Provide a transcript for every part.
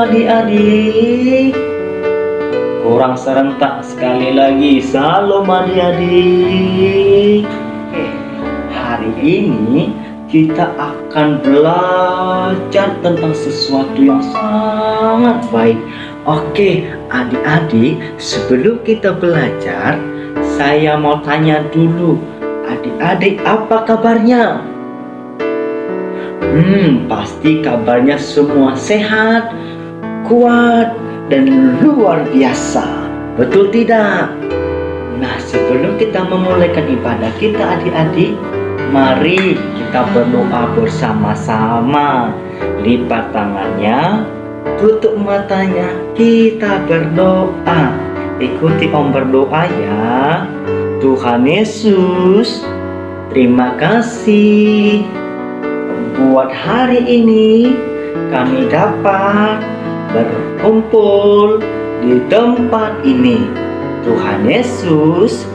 adik-adik. Kurang serentak sekali lagi. Salam adik-adik. Hari ini kita akan belajar tentang sesuatu yang sangat baik. Oke, adik-adik, sebelum kita belajar, saya mau tanya dulu. Adik-adik, apa kabarnya? Pasti kabarnya semua sehat, kuat, dan luar biasa. Betul tidak? Nah, sebelum kita memulaikan ibadah kita adik-adik, mari kita berdoa bersama-sama. Lipat tangannya, tutup matanya, kita berdoa. Ikuti Om berdoa ya. Tuhan Yesus, terima kasih buat hari ini kami dapat berkumpul di tempat ini. Tuhan Yesus,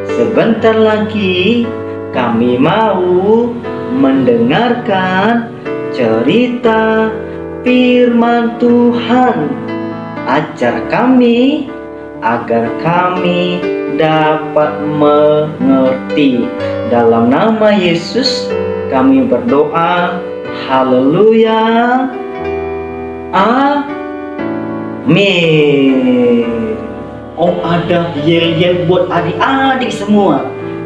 sebentar lagi kami mau mendengarkan cerita firman Tuhan. Ajar kami agar kami dapat mengerti. Dalam nama Yesus kami berdoa. Haleluya. Amin. Om ada yel-yel buat adik-adik semua.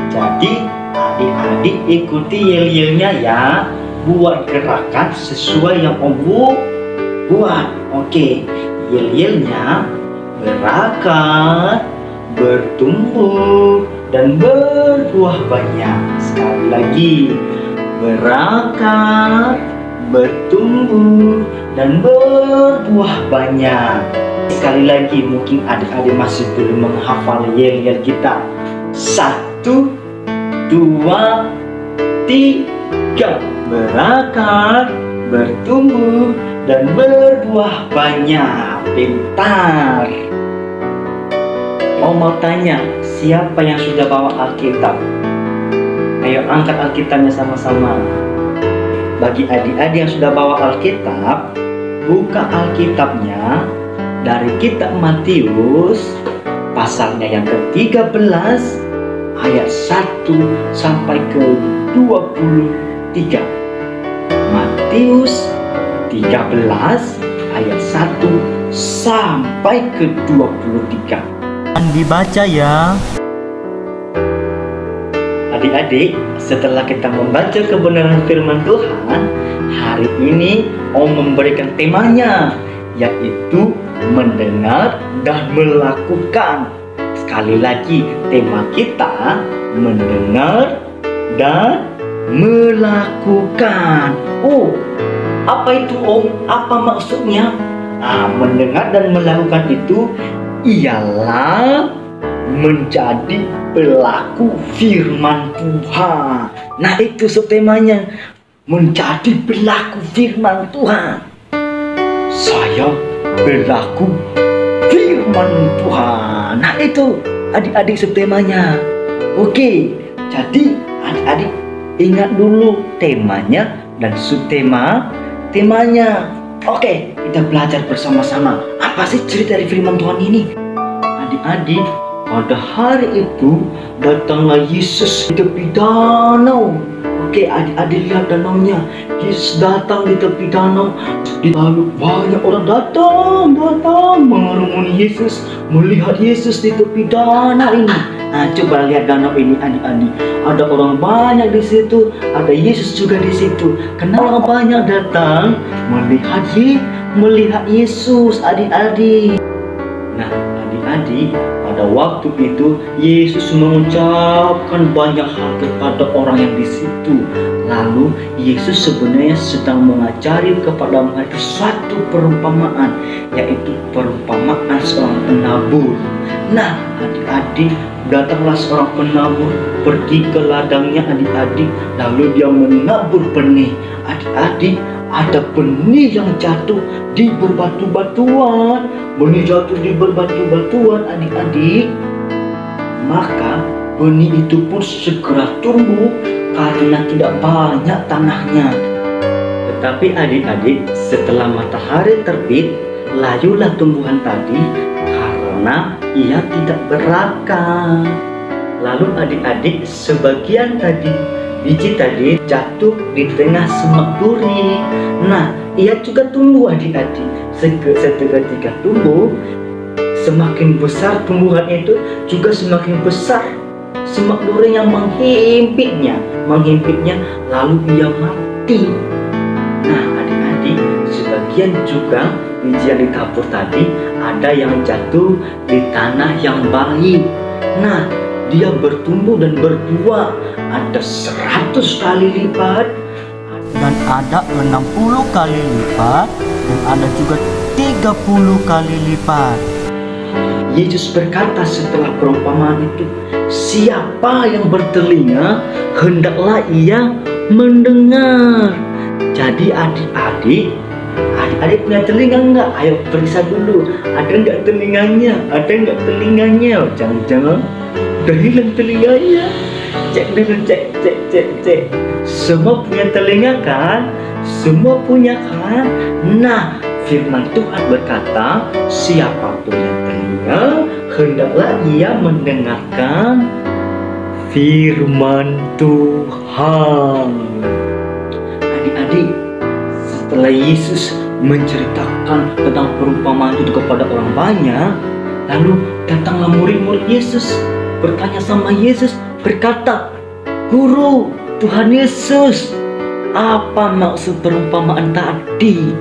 Jadi adik-adik ikuti yel-yelnya ya. Buat gerakan sesuai yang Om buat. Oke, yel-yelnya berakat, bertumbuh, dan berbuah banyak. Sekali lagi, berakat, bertumbuh, dan berbuah banyak. Sekali lagi, mungkin adik-adik masih belum menghafal yel-yel kita. 1, 2, 3. Berakat, bertumbuh, dan berbuah banyak. Pintar. Mau tanya, siapa yang sudah bawa Alkitab? Ayo angkat Alkitabnya sama-sama. Bagi adik-adik yang sudah bawa Alkitab, buka Alkitabnya dari kitab Matius pasalnya yang ke-13 ayat 1 sampai ke 23. Matius 13 ayat 1 sampai ke 23. Dibaca ya. Adik-adik, setelah kita membaca kebenaran firman Tuhan, hari ini Om memberikan temanya, yaitu mendengar dan melakukan. Sekali lagi, tema kita mendengar dan melakukan. Oh, apa itu Om? Apa maksudnya? Mendengar dan melakukan itu ialah menjadi pelaku firman Tuhan. Nah, itu subtemanya, menjadi pelaku firman Tuhan. Saya pelaku firman Tuhan. Nah, itu adik-adik subtemanya. Oke, jadi adik-adik ingat dulu temanya dan temanya. Oke, kita belajar bersama-sama. Apa sih cerita dari firman Tuhan ini? Adik-adik, pada hari itu datanglah Yesus di tepi danau. Oke, adik-adik lihat danaunya. Yesus datang di tepi danau. Lalu banyak orang datang mengerumuni Yesus, melihat Yesus di tepi danau ini. Nah, coba lihat danau ini adik-adik. Ada orang banyak di situ, ada Yesus juga di situ. Kenapa orang banyak datang melihat Yesus adik-adik? Nah, adik-adik, pada waktu itu Yesus mengucapkan banyak hal kepada orang yang di situ. Lalu Yesus sebenarnya sedang mengajari kepada mereka suatu perumpamaan, yaitu perumpamaan seorang penabur. Nah, adik-adik, datanglah seorang penabur pergi ke ladangnya adik-adik, lalu dia menabur benih. Adik-adik, ada benih yang jatuh di berbatu-batuan. Benih jatuh di berbatu-batuan adik-adik. Maka benih itu pun segera tumbuh karena tidak banyak tanahnya. Tetapi adik-adik, setelah matahari terbit, layulah tumbuhan tadi karena ia tidak berakar. Lalu adik-adik, sebagian tadi biji tadi jatuh di tengah semak duri. Nah, ia juga tumbuh adik-adik. Seketika tumbuh, semakin besar tumbuhan itu juga semakin besar semak duri yang menghimpitnya, lalu ia mati. Nah adik-adik, sebagian juga biji yang ditabur tadi ada yang jatuh di tanah yang baik. Nah, dia bertumbuh dan berbuah, ada 100 kali lipat, dan ada 60 kali lipat, dan ada juga 30 kali lipat. Yesus berkata setelah perumpamaan itu, siapa yang bertelinga, hendaklah ia mendengar. Jadi adik-adik punya telinga enggak? Ayo periksa dulu, ada enggak telinganya? Jangan-jangan udah hilang telinganya. Cek dulu, cek. Semua punya telinga kan? Semua punya kan? Nah, firman Tuhan berkata, siapa punya telinga, hendaklah ia mendengarkan firman Tuhan. Adik-adik, setelah Yesus menceritakan tentang perumpamaan itu kepada orang banyak, lalu datanglah murid-murid Yesus bertanya sama Yesus, berkata, Guru, Tuhan Yesus, apa maksud perumpamaan tadi?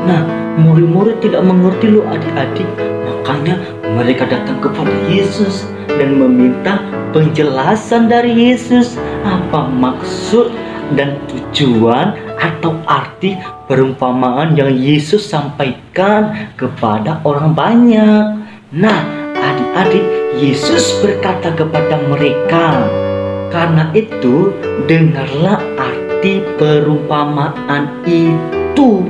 Nah, murid-murid tidak mengerti loh adik-adik. Makanya mereka datang kepada Yesus dan meminta penjelasan dari Yesus. Apa maksud dan tujuan atau arti perumpamaan yang Yesus sampaikan kepada orang banyak. Nah, adik-adik, Yesus berkata kepada mereka, karena itu dengarlah arti perumpamaan itu.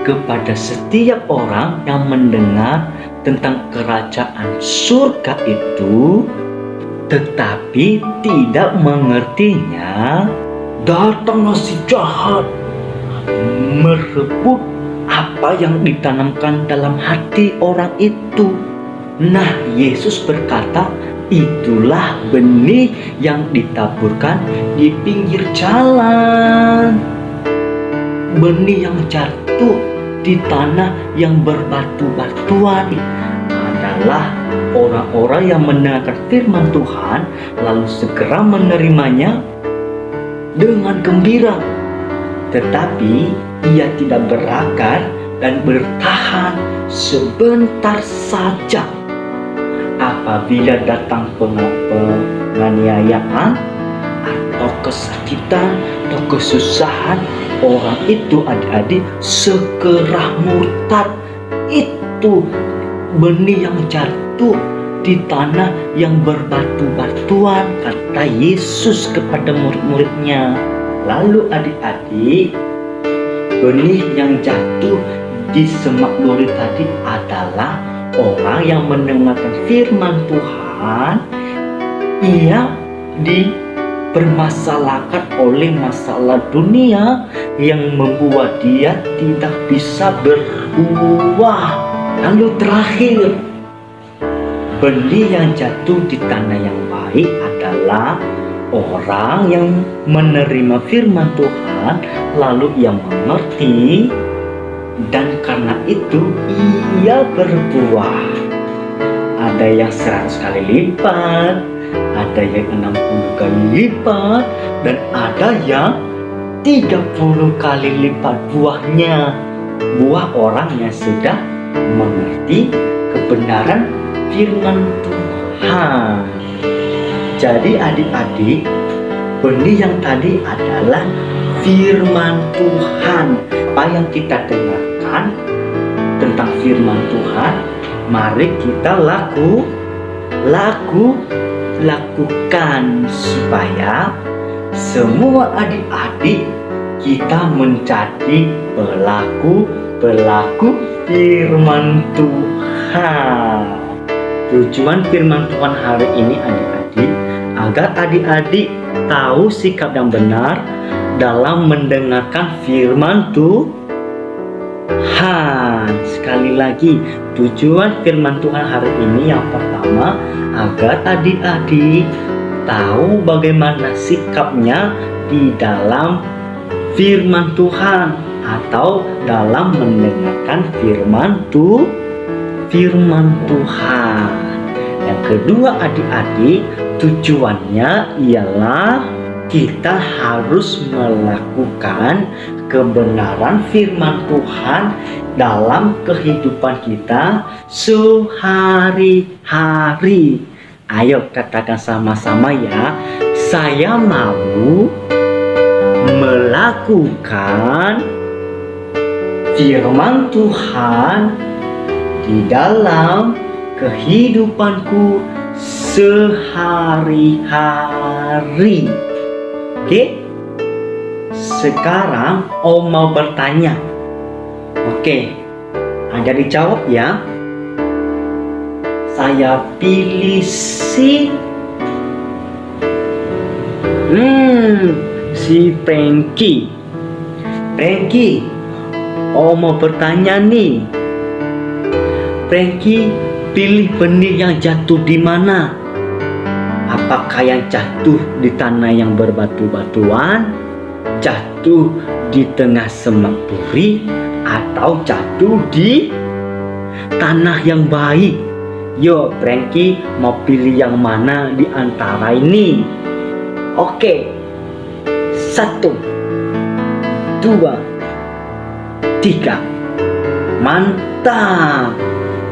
Kepada setiap orang yang mendengar tentang kerajaan surga itu, tetapi tidak mengertinya, datanglah si jahat merebut apa yang ditanamkan dalam hati orang itu. Nah, Yesus berkata, itulah benih yang ditaburkan di pinggir jalan. Benih yang jatuh di tanah yang berbatu-batuan adalah orang-orang yang mendengarkan firman Tuhan lalu segera menerimanya dengan gembira, tetapi ia tidak berakar dan bertahan sebentar saja. Apabila datang penganiayaan atau kesakitan atau kesusahan, orang itu adik-adik segera murtad. Itu benih yang jatuh di tanah yang berbatu-batuan, kata Yesus kepada murid-muridnya. Lalu adik-adik, benih yang jatuh di semak duri tadi adalah orang yang mendengarkan firman Tuhan, ia dipermasalahkan oleh masalah dunia yang membuat dia tidak bisa berbuah. Lalu terakhir, benih yang jatuh di tanah yang baik adalah orang yang menerima firman Tuhan lalu ia mengerti, dan karena itu ia berbuah. Ada yang 100 kali lipat, ada yang 60 kali lipat, dan ada yang 30 kali lipat buahnya. Buah orang yang sudah mengerti kebenaran firman Tuhan. Jadi adik-adik, benih yang tadi adalah firman Tuhan. Apa yang kita dengarkan tentang firman Tuhan, mari kita lakukan supaya semua adik-adik kita menjadi pelaku firman Tuhan. Tujuan firman Tuhan hari ini adik-adik, agar adik-adik tahu sikap yang benar dalam mendengarkan firman Tuhan. sekali lagi, tujuan firman Tuhan hari ini yang pertama, agar adik-adik tahu bagaimana sikapnya di dalam firman Tuhan atau dalam mendengarkan firman Tuhan. Yang kedua adik-adik, tujuannya ialah kita harus melakukan kebenaran firman Tuhan dalam kehidupan kita sehari-hari. Ayo katakan sama-sama ya. Saya mau melakukan firman Tuhan di dalam kehidupanku sehari-hari. Oke? Sekarang Om mau bertanya. Oke, Anda dijawab ya. Saya pilih si Frankie. Frankie, Om mau bertanya nih. Frankie, pilih benih yang jatuh di mana? Apakah yang jatuh di tanah yang berbatu-batuan, jatuh di tengah semak duri, atau jatuh di tanah yang baik? Yo, Frankie mau pilih yang mana di antara ini? Oke, 1, 2, 3. Mantap.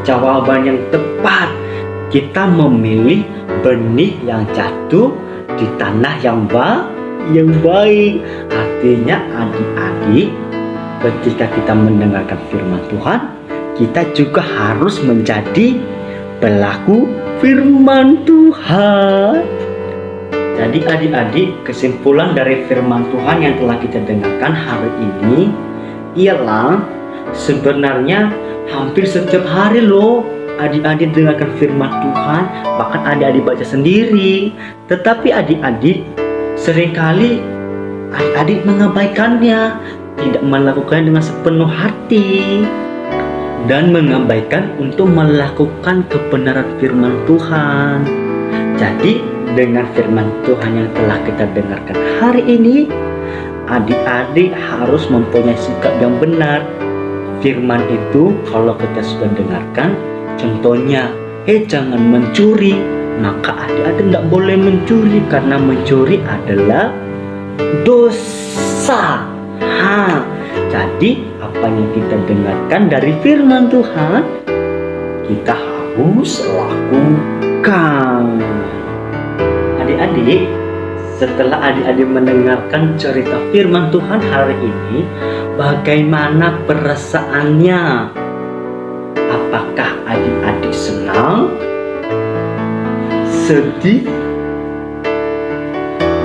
Jawaban yang tepat. Kita memilih benih yang jatuh di tanah yang baik. Artinya adik-adik, ketika kita mendengarkan firman Tuhan, kita juga harus menjadi pelaku firman Tuhan. Jadi adik-adik, kesimpulan dari firman Tuhan yang telah kita dengarkan hari ini ialah sebenarnya hampir setiap hari loh adik-adik dengarkan firman Tuhan, bahkan adik-adik baca sendiri. Tetapi adik-adik seringkali adik-adik mengabaikannya, tidak melakukannya dengan sepenuh hati, dan mengabaikan untuk melakukan kebenaran firman Tuhan. Jadi dengan firman Tuhan yang telah kita dengarkan hari ini, adik-adik harus mempunyai sikap yang benar. Firman itu kalau kita sudah dengarkan, contohnya, jangan mencuri, maka adik-adik tidak boleh mencuri karena mencuri adalah dosa. Jadi apa yang kita dengarkan dari firman Tuhan, kita harus lakukan. Adik-adik, setelah adik-adik mendengarkan cerita firman Tuhan hari ini, bagaimana perasaannya? Apakah adik-adik senang, sedih,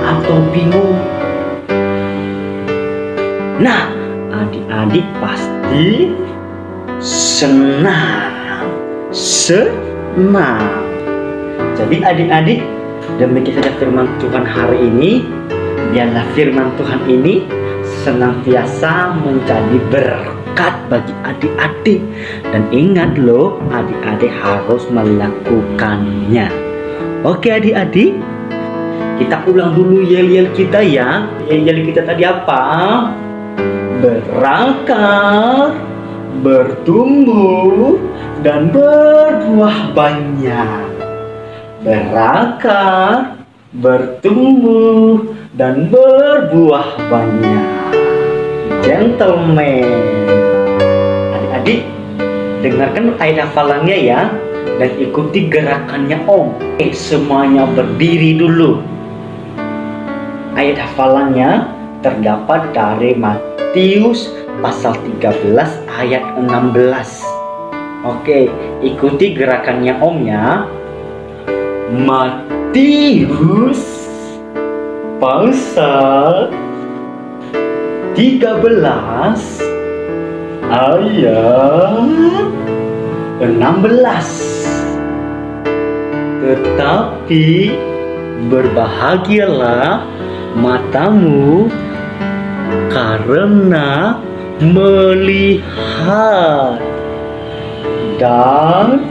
atau bingung? Nah, adik-adik pasti senang. Jadi adik-adik, demikian saja firman Tuhan hari ini. Biarlah firman Tuhan ini senantiasa menjadi berkat bagi adik-adik. Dan ingat loh, adik-adik harus melakukannya. Oke adik-adik, kita ulang dulu yel-yel kita ya. Yel-yel kita tadi apa? Berakar, bertumbuh, dan berbuah banyak. Berakar, bertumbuh, dan berbuah banyak. Gentleman. Adik-adik, dengarkan ayat hafalannya ya, dan ikuti gerakannya Om. Semuanya berdiri dulu. Ayat hafalannya terdapat dari Matius pasal 13 ayat 16. Oke, ikuti gerakannya Om ya. Matius pasal 13 ayat 16. Tetapi berbahagialah matamu karena melihat, Dan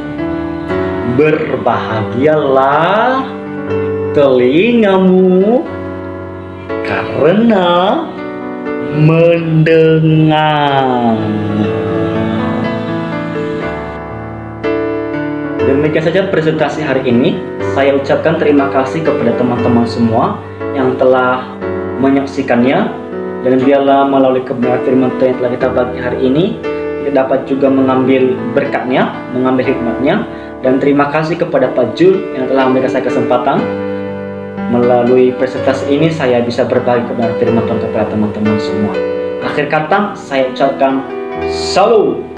berbahagialah telingamu karena mendengar. Demikian saja presentasi hari ini. Saya ucapkan terima kasih kepada teman-teman semua yang telah menyaksikannya, dan biarlah melalui kebenaran firman Tuhan yang telah kita bagi hari ini, kita dapat juga mengambil berkatnya, mengambil hikmatnya. Dan terima kasih kepada Pak Jul yang telah memberikan saya kesempatan. Melalui presentasi ini saya bisa berbagi kebenaran firman Tuhan kepada teman-teman semua. Akhir kata saya ucapkan salam.